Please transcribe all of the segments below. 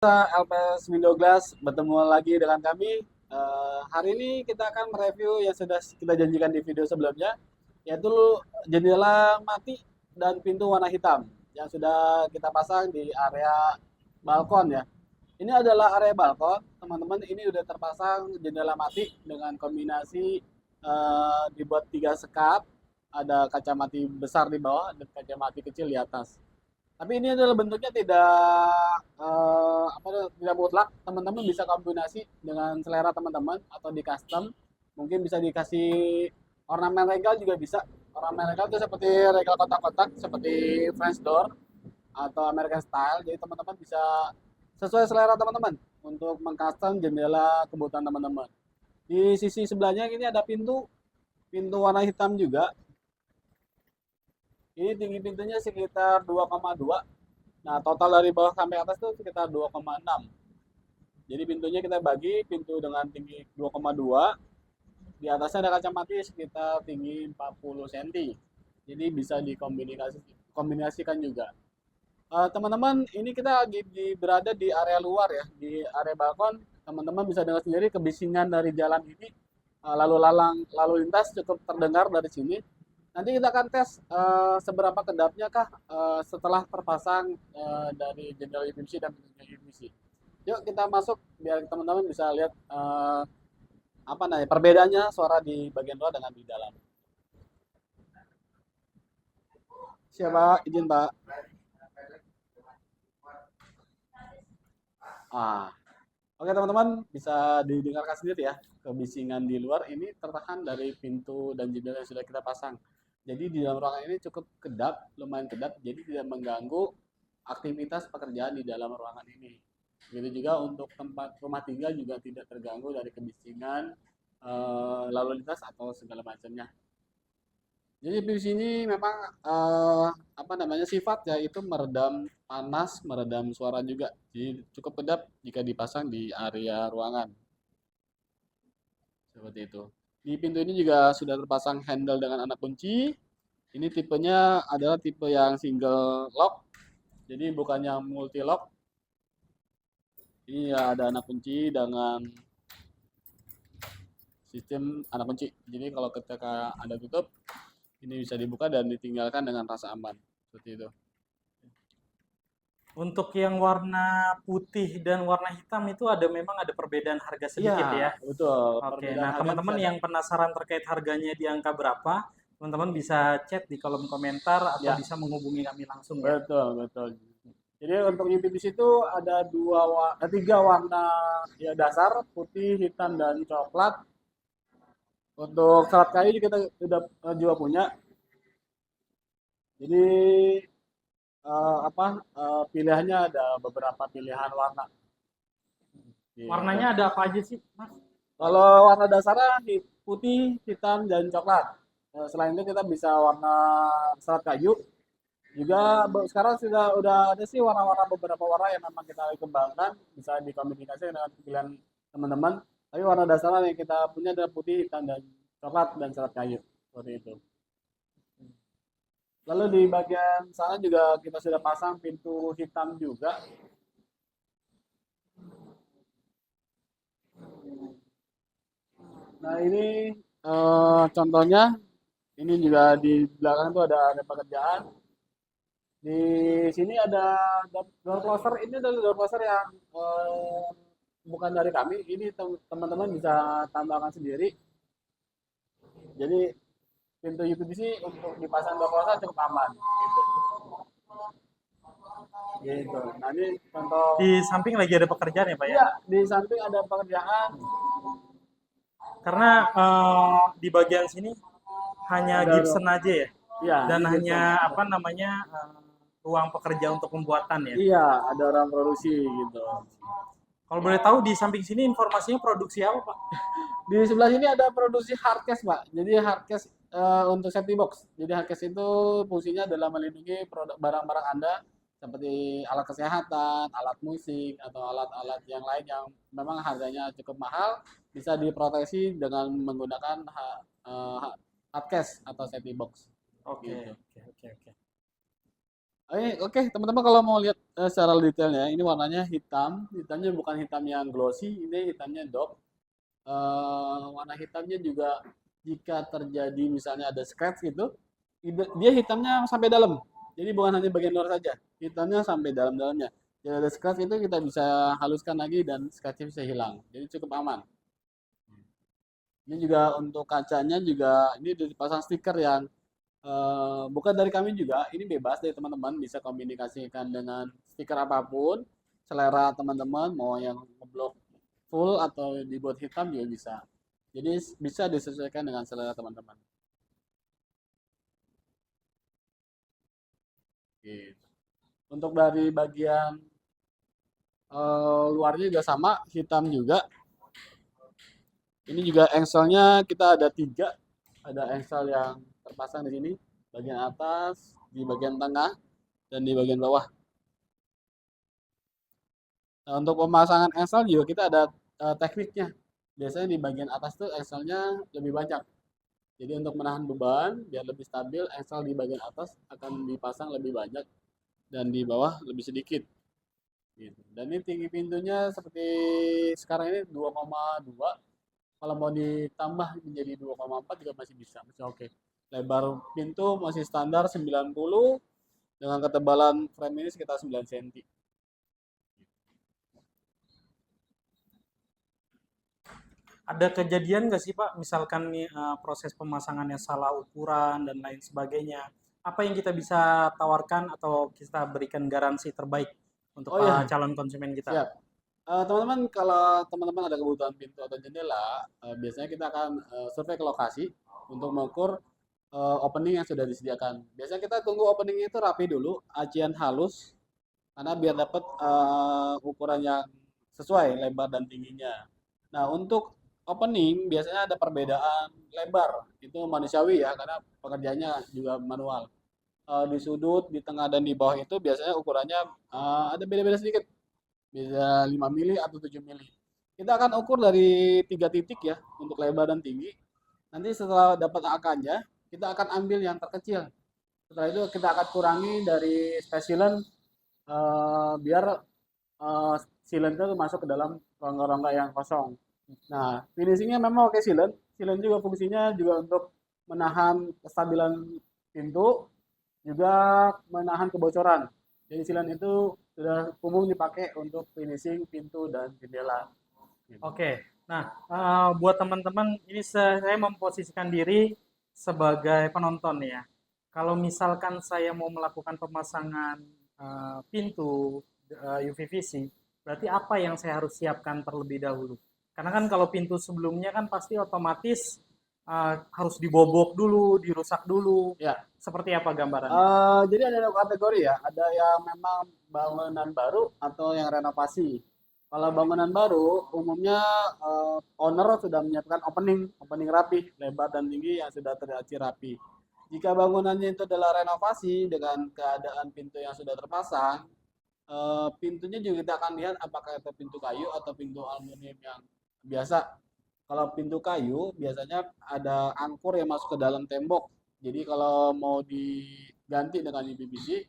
LPS Window Glass bertemu lagi dengan kami. Hari ini kita akan mereview yang sudah kita janjikan di video sebelumnya, yaitu jendela mati dan pintu warna hitam yang sudah kita pasang di area balkon ya. Ini adalah area balkon, teman-teman. Ini udah terpasang jendela mati dengan kombinasi dibuat 3 sekat, ada kaca mati besar di bawah dan kaca mati kecil di atas. Tapi ini adalah bentuknya tidak mutlak. Teman-teman bisa kombinasi dengan selera teman-teman atau di custom. Mungkin bisa dikasih ornamen regal juga bisa. Ornamen regal itu seperti regal kotak-kotak seperti French door atau American style. Jadi teman-teman bisa sesuai selera teman-teman untuk mengcustom jendela kebutuhan teman-teman. Di sisi sebelahnya ini ada pintu warna hitam juga. Ini tinggi pintunya sekitar 2,2. Nah, total dari bawah sampai atas itu sekitar 2,6. Jadi pintunya kita bagi pintu dengan tinggi 2,2, di atasnya ada kaca mati sekitar tinggi 40 cm. Jadi bisa dikombinasikan juga. Teman-teman, ini kita lagi berada di area luar ya, di area balkon. Teman-teman bisa dengar sendiri kebisingan dari jalan ini. Lalu lintas cukup terdengar dari sini. Nanti kita akan tes seberapa kedapnya kah setelah terpasang dari jendela UPVC dan pintunya UPVC. Yuk kita masuk biar teman-teman bisa lihat perbedaannya suara di bagian luar dengan di dalam. Siapa izin Pak? Ah, oke teman-teman bisa didengarkan sendiri ya kebisingan di luar ini tertahan dari pintu dan jendela yang sudah kita pasang. Jadi di dalam ruangan ini cukup kedap, lumayan kedap, jadi tidak mengganggu aktivitas pekerjaan di dalam ruangan ini. Begitu juga untuk tempat rumah tinggal juga tidak terganggu dari kebisingan lalu lintas atau segala macamnya. Jadi di sini memang sifat yaitu meredam panas, meredam suara juga. Jadi cukup kedap jika dipasang di area ruangan. Seperti itu. Di pintu ini juga sudah terpasang handle dengan anak kunci. Ini tipenya adalah tipe yang single lock, jadi bukan yang multi lock. Ini ya ada anak kunci dengan sistem anak kunci. Jadi kalau ketika ada tutup, ini bisa dibuka dan ditinggalkan dengan rasa aman. Seperti itu. Untuk yang warna putih dan warna hitam itu memang ada perbedaan harga Iya, sedikit ya. betul. Oke, Perbedaan nah harga bisa teman-teman ada. yang penasaran terkait harganya di angka berapa, teman-teman bisa chat di kolom komentar atau Ya, bisa menghubungi kami langsung ya. betul, betul. Jadi untuk UPVC itu ada tiga warna ya dasar, putih, hitam, dan coklat. Untuk serat kayu kita sudah juga punya. Jadi pilihannya ada beberapa pilihan warna gitu. Warnanya ada apa aja sih, Mas? Kalau warna dasarnya putih, hitam, dan coklat. Selain itu kita bisa warna serat kayu. Juga sekarang udah ada sih warna-warna beberapa warna yang memang kita kembangkan bisa dikomunikasikan dengan pilihan teman-teman. Tapi warna dasarnya yang kita punya adalah putih, hitam, dan coklat dan serat kayu seperti itu. Lalu di bagian sana juga kita sudah pasang pintu hitam juga. Nah ini contohnya, ini juga di belakang itu ada pekerjaan. Di sini ada door closer, ini adalah door closer yang bukan dari kami, ini teman-teman bisa tambahkan sendiri. Jadi pintu UPVC untuk dipasang door closer cukup aman. Gitu. Gitu. Nah ini contoh. Di samping lagi ada pekerjaan ya, Pak ya? Iya, di samping ada pekerjaan. Karena di bagian sini hanya Ada gypsum aja ya, Iya, dan ini Gibson. hanya ruang pekerja untuk pembuatan ya. Iya, ada orang produksi gitu. Kalau boleh tahu di samping sini informasinya produksi apa, Pak? Di sebelah sini ada produksi hardcase, Pak. Jadi hardcase untuk safety box. Jadi hardcase itu fungsinya adalah melindungi barang-barang Anda seperti alat kesehatan, alat musik, atau alat-alat yang lain yang memang harganya cukup mahal bisa diproteksi dengan menggunakan hardcase atau safety box. Oke, Gitu. oke, oke, oke. Oke, teman-teman kalau mau lihat secara detailnya, ini warnanya hitam. Hitamnya bukan hitam yang glossy, ini hitamnya doff. Warna hitamnya juga jika terjadi misalnya ada scratch gitu, dia hitamnya sampai dalam. Jadi bukan hanya bagian luar saja, hitamnya sampai dalam-dalamnya. Jadi ada scratch itu kita bisa haluskan lagi dan scratchnya bisa hilang. Jadi cukup aman. Ini juga untuk kacanya juga ini dipasang stiker yang bukan dari kami juga, ini bebas dari teman-teman bisa komunikasikan dengan stiker apapun, selera teman-teman mau yang ngeblok full atau dibuat hitam juga bisa. Jadi bisa disesuaikan dengan selera teman-teman. Gitu. Untuk dari bagian luarnya juga sama, hitam juga. Ini juga engselnya kita ada 3, ada engsel yang terpasang di sini, bagian atas, di bagian tengah, dan di bagian bawah. Nah, untuk pemasangan engsel juga kita ada tekniknya. Biasanya di bagian atas tuh engselnya lebih banyak. Jadi untuk menahan beban biar lebih stabil, engsel di bagian atas akan dipasang lebih banyak dan di bawah lebih sedikit. Gitu. Dan ini tinggi pintunya seperti sekarang ini 2,2. Kalau mau ditambah menjadi 2,4 juga masih bisa, masih oke. Lebar pintu masih standar 90 dengan ketebalan frame ini sekitar 9 cm. Ada kejadian nggak sih Pak, misalkan nih proses pemasangannya salah ukuran dan lain sebagainya. Apa yang kita bisa tawarkan atau kita berikan garansi terbaik untuk Oh iya, calon konsumen kita? siap. Teman-teman, kalau teman-teman ada kebutuhan pintu atau jendela, biasanya kita akan survei ke lokasi untuk mengukur opening yang sudah disediakan. Biasanya kita tunggu opening itu rapi dulu, acian halus, karena biar dapat ukuran yang sesuai lebar dan tingginya. Nah, untuk opening biasanya ada perbedaan lebar, itu manusiawi ya, karena pekerjaannya juga manual. Di sudut, di tengah dan di bawah itu biasanya ukurannya ada beda-beda sedikit, bisa 5 mili atau 7 mili. Kita akan ukur dari 3 titik ya untuk lebar dan tinggi. Nanti setelah dapat angkanya, kita akan ambil yang terkecil. Setelah itu kita akan kurangi dari spesilen biar silen itu masuk ke dalam rongga-rongga yang kosong. Nah, finishingnya memang pakai silen. Silen juga fungsinya juga untuk menahan kestabilan pintu, juga menahan kebocoran. Jadi silen itu sudah umum dipakai untuk finishing pintu dan jendela. Oke, nah buat teman-teman ini saya memposisikan diri sebagai penonton ya. Kalau misalkan saya mau melakukan pemasangan pintu UVVC, berarti apa yang saya harus siapkan terlebih dahulu? Karena kan kalau pintu sebelumnya kan pasti otomatis harus dibobok dulu, dirusak dulu. Ya, Seperti apa gambarannya? jadi ada dua kategori ya. Ada yang memang bangunan baru atau yang renovasi. Kalau bangunan baru, umumnya owner sudah menyiapkan opening rapi, lebar dan tinggi yang sudah teraci rapi. Jika bangunannya itu adalah renovasi dengan keadaan pintu yang sudah terpasang, pintunya juga kita akan lihat apakah itu pintu kayu atau pintu aluminium yang biasa. Kalau pintu kayu biasanya ada angkur yang masuk ke dalam tembok. Jadi kalau mau diganti dengan UPVC,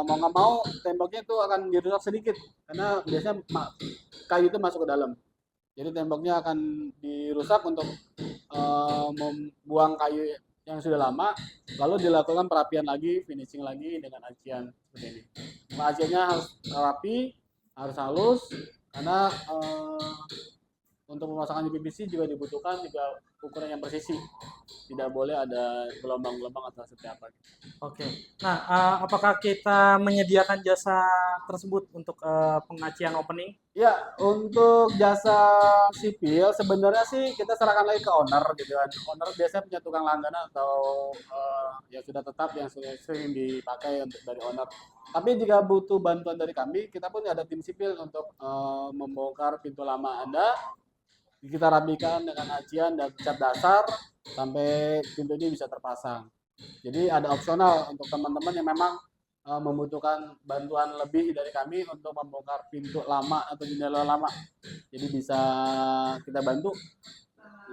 mau nggak mau temboknya itu akan dirusak sedikit karena biasanya kayu itu masuk ke dalam. Jadi temboknya akan dirusak untuk membuang kayu yang sudah lama, lalu dilakukan perapian lagi, finishing lagi dengan acian seperti ini. Aciannya harus rapi, harus halus, karena untuk pemasangan PVC juga dibutuhkan juga ukuran yang presisi. Tidak boleh ada gelombang-gelombang atau seperti apa. Oke. Nah, apakah kita menyediakan jasa tersebut untuk pengacian opening? Ya, untuk jasa sipil sebenarnya sih kita serahkan lagi ke owner gitu kan. Owner biasanya punya tukang langganan atau yang sudah tetap yang sering dipakai untuk dari owner. Tapi jika butuh bantuan dari kami, kita pun ada tim sipil untuk membongkar pintu lama Anda. Kita rapikan dengan acian dan cat dasar sampai pintu ini bisa terpasang. Jadi ada opsional untuk teman-teman yang memang membutuhkan bantuan lebih dari kami untuk membongkar pintu lama atau jendela lama. Jadi bisa kita bantu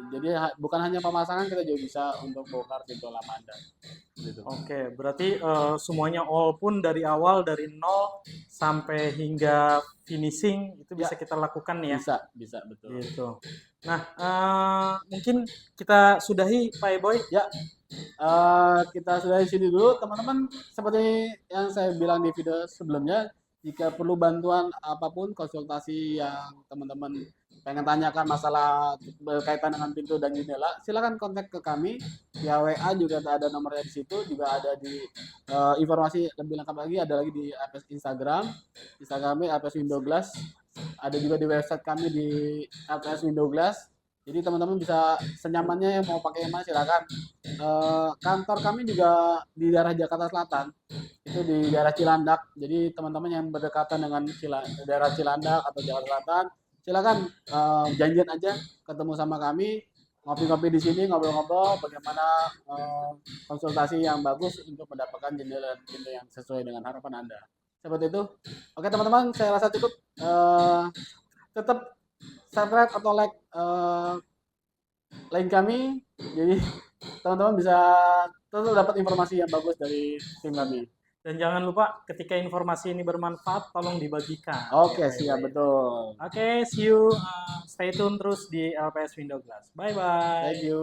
Jadi bukan hanya pemasangan, kita juga bisa untuk bongkar pintu lama Anda. Gitu. Oke, berarti semuanya all pun dari awal dari nol sampai hingga finishing itu Ya, bisa kita lakukan ya. bisa betul. Gitu. Nah, mungkin kita sudahi Pak Eboy. Ya, kita sudah di sini dulu teman-teman. Seperti yang saya bilang di video sebelumnya, jika perlu bantuan apapun, konsultasi yang teman-teman pengen tanyakan masalah berkaitan dengan pintu dan jendela, silakan kontak ke kami via WA, juga ada nomornya di situ, juga ada di informasi lebih lengkap lagi ada lagi di Instagramnya LPS Window Glass, ada juga di website kami di LPS Window Glass. Jadi teman-teman bisa senyamannya yang mau pakai yang mana silakan. Kantor kami juga di daerah Jakarta Selatan, itu di daerah Cilandak. Jadi teman-teman yang berdekatan dengan daerah Cilandak atau Jakarta Selatan, silakan janjian aja ketemu sama kami, ngopi-ngopi di sini, ngobrol-ngobrol bagaimana konsultasi yang bagus untuk mendapatkan jendela dan pintu yang sesuai dengan harapan Anda. Seperti itu. Oke teman-teman, saya rasa cukup. Tetap subscribe atau like link kami, jadi teman-teman bisa tetap dapat informasi yang bagus dari tim kami. Dan jangan lupa ketika informasi ini bermanfaat, tolong dibagikan. Oke, siap, betul. Oke, see you. Stay tune terus di LPS Window Glass. Bye-bye. Thank you.